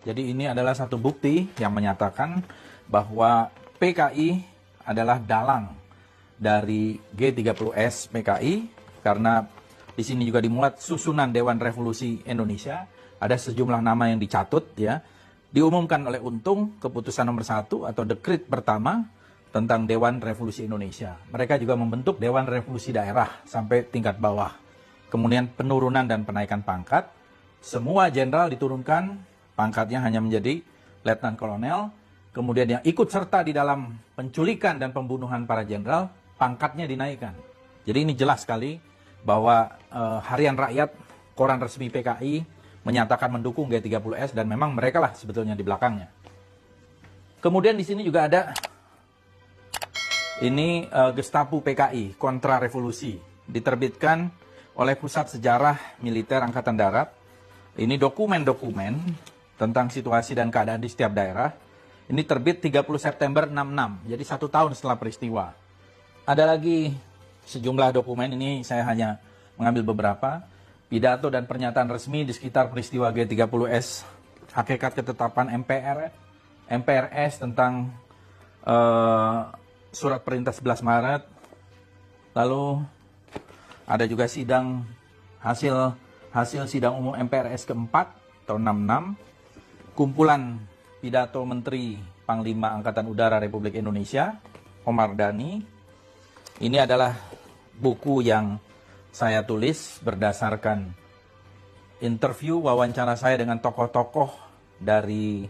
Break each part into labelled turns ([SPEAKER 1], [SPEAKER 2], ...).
[SPEAKER 1] Jadi ini adalah satu bukti yang menyatakan bahwa PKI adalah dalang dari G30S PKI, karena di sini juga dimuat susunan Dewan Revolusi Indonesia. Ada sejumlah nama yang dicatut ya. Diumumkan oleh Untung keputusan nomor 1 atau dekrit pertama tentang Dewan Revolusi Indonesia. Mereka juga membentuk Dewan Revolusi Daerah sampai tingkat bawah. Kemudian penurunan dan penaikan pangkat. Semua jenderal diturunkan, pangkatnya hanya menjadi letnan kolonel. Kemudian yang ikut serta di dalam penculikan dan pembunuhan para jenderal, pangkatnya dinaikkan. Jadi ini jelas sekali bahwa Harian Rakyat, koran resmi PKI, menyatakan mendukung G30S dan memang mereka lah sebetulnya di belakangnya. Kemudian di sini juga ada ini Gestapo PKI, kontra revolusi, diterbitkan oleh Pusat Sejarah Militer Angkatan Darat. Ini dokumen-dokumen tentang situasi dan keadaan di setiap daerah. Ini terbit 30 September 66, jadi 1 tahun setelah peristiwa. Ada lagi sejumlah dokumen, ini saya hanya mengambil beberapa. Pidato dan pernyataan resmi di sekitar peristiwa G30S, hakikat ketetapan MPRS tentang surat perintah 11 Maret. Lalu ada juga sidang hasil sidang umum MPRS keempat tahun 66, kumpulan pidato Menteri Panglima Angkatan Udara Republik Indonesia, Omar Dhani. Ini adalah buku yang saya tulis berdasarkan interview wawancara saya dengan tokoh-tokoh dari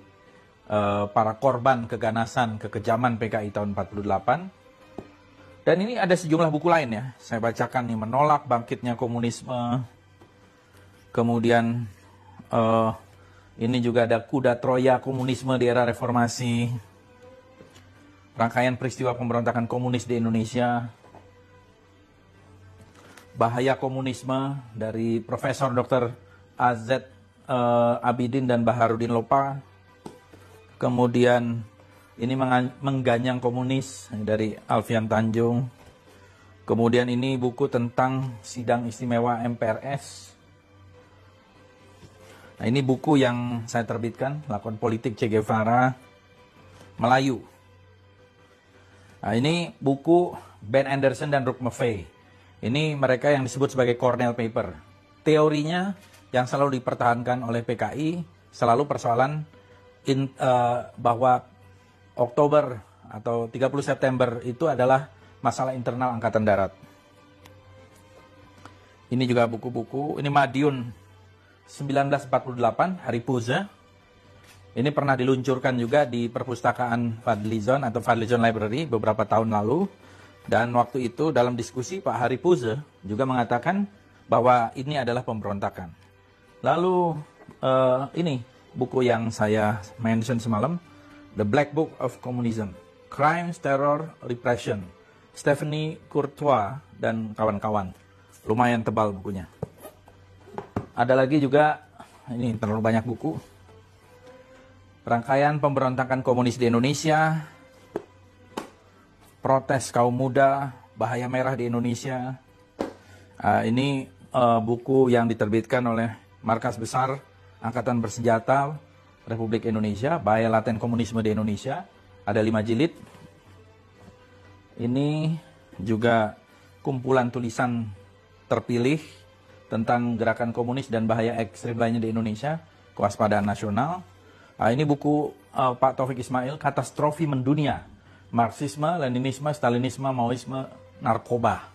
[SPEAKER 1] para korban keganasan, kekejaman PKI tahun 48. Dan ini ada sejumlah buku lain ya, saya bacakan nih, Menolak Bangkitnya Komunisme. Kemudian ini juga ada Kuda Troya Komunisme di Era Reformasi, rangkaian peristiwa pemberontakan komunis di Indonesia, Bahaya Komunisme dari Profesor Dr. A.Z. Abidin dan Baharudin Lopa. Kemudian ini Mengganyang Komunis dari Alfian Tanjung. Kemudian ini buku tentang sidang istimewa MPRS. Nah, ini buku yang saya terbitkan, Lakon Politik Che Guevara Melayu. Nah, ini buku Ben Anderson dan Rook Maffei. Ini mereka yang disebut sebagai Cornell Paper. Teorinya yang selalu dipertahankan oleh PKI selalu persoalan bahwa Oktober atau 30 September itu adalah masalah internal Angkatan Darat. Ini juga buku-buku, ini Madiun 1948, Hari Puza. Ini pernah diluncurkan juga di perpustakaan Fadlizon atau Fadlizon Library beberapa tahun lalu. Dan waktu itu dalam diskusi Pak Hari Puza juga mengatakan bahwa ini adalah pemberontakan. Lalu ini buku yang saya mention semalam, The Black Book of Communism, Crimes, Terror, Repression, Stephanie Courtois dan kawan-kawan. Lumayan tebal bukunya. Ada lagi juga, ini terlalu banyak buku, Rangkaian Pemberontakan Komunis di Indonesia, Protes Kaum Muda, Bahaya Merah di Indonesia. Ini buku yang diterbitkan oleh Markas Besar Angkatan Bersenjata Republik Indonesia, Bahaya Laten Komunisme di Indonesia. Ada 5 jilid. Ini juga kumpulan tulisan terpilih tentang gerakan komunis dan bahaya ekstrim lainnya di Indonesia, Kewaspadaan Nasional. Ini buku Pak Taufik Ismail, Katastrofi Mendunia, Marxisme, Leninisme, Stalinisme, Maoisme, Narkoba.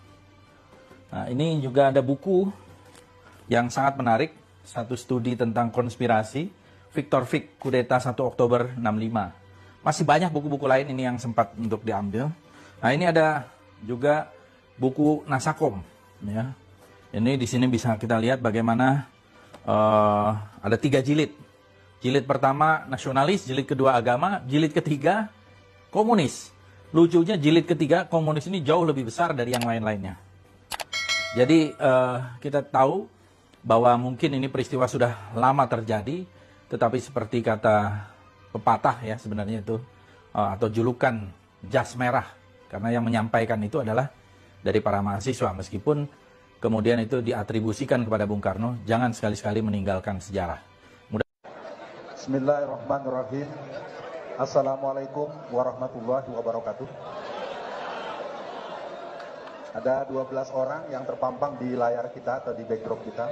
[SPEAKER 1] Nah, ini juga ada buku yang sangat menarik, satu studi tentang konspirasi, Victor Fick, Kudeta 1 Oktober 65. Masih banyak buku-buku lain ini yang sempat untuk diambil. Nah, ini ada juga buku Nasakom, ya. Ini di sini bisa kita lihat bagaimana ada 3 jilid. Jilid pertama nasionalis, jilid kedua agama, jilid ketiga komunis. Lucunya jilid ketiga komunis ini jauh lebih besar dari yang lain-lainnya. Jadi kita tahu bahwa mungkin ini peristiwa sudah lama terjadi, tetapi seperti kata pepatah ya sebenarnya itu, atau julukan jas merah, karena yang menyampaikan itu adalah dari para mahasiswa, meskipun kemudian itu diatribusikan kepada Bung Karno, jangan sekali-sekali meninggalkan sejarah.
[SPEAKER 2] Bismillahirrahmanirrahim. Assalamualaikum warahmatullahi wabarakatuh. Ada 12 orang yang terpampang di layar kita atau di backdrop kita.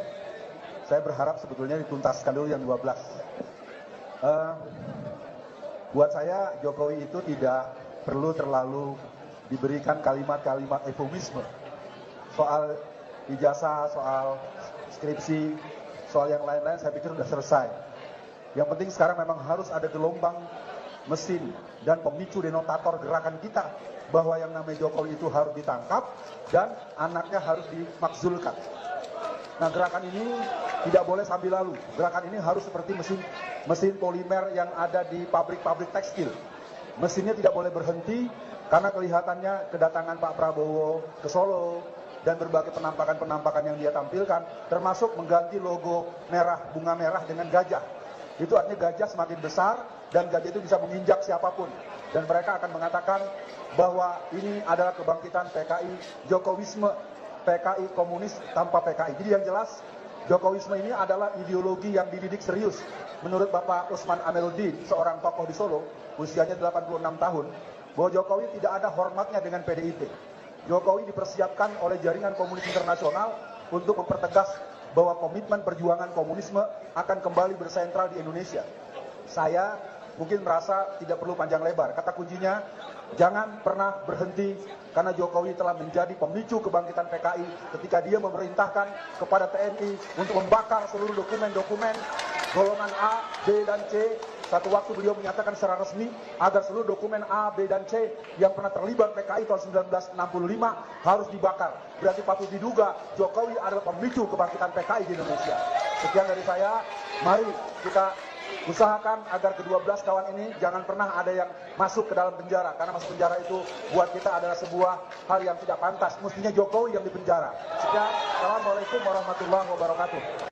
[SPEAKER 2] Saya berharap sebetulnya dituntaskan dulu yang 12. Buat saya Jokowi itu tidak perlu terlalu diberikan kalimat-kalimat eufemisme. Soal ijazah, soal skripsi, soal yang lain-lain saya pikir sudah selesai. Yang penting sekarang memang harus ada gelombang mesin dan pemicu denotator gerakan kita bahwa yang namanya Jokowi itu harus ditangkap dan anaknya harus dimakzulkan. Nah, gerakan ini tidak boleh sambil lalu. Gerakan ini harus seperti mesin polimer yang ada di pabrik-pabrik tekstil. Mesinnya tidak boleh berhenti karena kelihatannya kedatangan Pak Prabowo ke Solo dan berbagai penampakan-penampakan yang dia tampilkan, termasuk mengganti logo merah, bunga merah dengan gajah. Itu artinya gajah semakin besar dan gajah itu bisa menginjak siapapun. Dan mereka akan mengatakan bahwa ini adalah kebangkitan PKI, Jokowisme, PKI komunis tanpa PKI. Jadi yang jelas Jokowisme ini adalah ideologi yang dididik serius. Menurut Bapak Usman Amenuddin, seorang tokoh di Solo, usianya 86 tahun, bahwa Jokowi tidak ada hormatnya dengan PDIP. Jokowi dipersiapkan oleh jaringan komunis internasional untuk mempertegas bahwa komitmen perjuangan komunisme akan kembali bersentral di Indonesia. Saya mungkin merasa tidak perlu panjang lebar. Kata kuncinya, jangan pernah berhenti karena Jokowi telah menjadi pemicu kebangkitan PKI ketika dia memerintahkan kepada TNI untuk membakar seluruh dokumen-dokumen golongan A, B, dan C. Satu waktu beliau menyatakan secara resmi agar seluruh dokumen A, B, dan C yang pernah terlibat PKI tahun 1965 harus dibakar. Berarti patut diduga Jokowi adalah pemicu kebangkitan PKI di Indonesia. Sekian dari saya, mari kita usahakan agar ke-12 kawan ini jangan pernah ada yang masuk ke dalam penjara. Karena masuk penjara itu buat kita adalah sebuah hal yang tidak pantas. Mestinya Jokowi yang dipenjara. Sekian, Assalamualaikum warahmatullahi wabarakatuh.